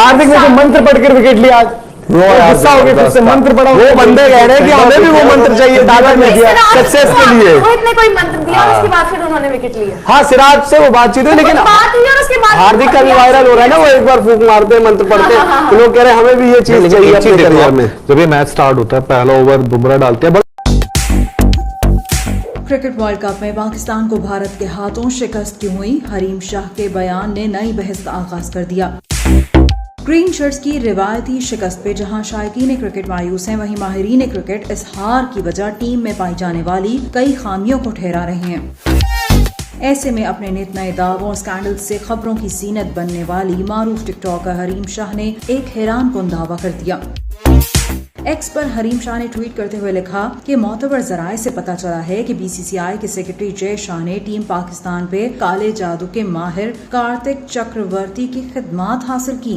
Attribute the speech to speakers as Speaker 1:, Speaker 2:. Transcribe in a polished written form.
Speaker 1: हार्दिक ने जो मंत्र पढ़ कर विकेट लिया, गुस्सा हो गया, फिर से मंत्र पढ़ा। वो बंदे कह रहे हैं कि हमें भी वो मंत्र चाहिए टाटा ने दिया सक्सेस के लिए।
Speaker 2: रोहित ने कोई मंत्र दिया, उसके बाद फिर उन्होंने विकेट लिया।
Speaker 1: हाँ, सिराज से वो बातचीत हुई, लेकिन
Speaker 2: बात हुई और उसके बाद
Speaker 1: हार्दिक का भी वायरल हो रहा है ना, वो एक बार फूंक मारते हैं, मंत्र पढ़ते हैं, तो लोग कह रहे हैं हमें भी ये चीज चाहिए अपने करियर में।
Speaker 3: जब ये मैच स्टार्ट होता है, पहला ओवर बुमराह डालते हैं।
Speaker 4: क्रिकेट वर्ल्ड कप में पाकिस्तान को भारत के हाथों शिकस्त क्यों हुई, हरीम शाह के बयान ने नई बहस का आगाज कर दिया। ग्रीन शर्ट्स की रिवायती शिकस्त पे जहां शायकीन क्रिकेट मायूस हैं, वहीं माहिरीन क्रिकेट इस हार की वजह टीम में पाई जाने वाली कई खामियों को ठहरा रहे हैं। ऐसे में अपने नित नए दावों और स्कैंडल से खबरों की जीनत बनने वाली मारूफ टिकटॉकर हरीम शाह ने एक हैरानकुन दावा कर दिया। एक्स पर हरीम शाह ने ट्वीट करते हुए लिखा कि मोतबर जराए से पता चला है कि बीसीसीआई के सेक्रेटरी जय शाह ने टीम पाकिस्तान पे काले जादू के माहिर कार्तिक चक्रवर्ती की खिदमात हासिल की।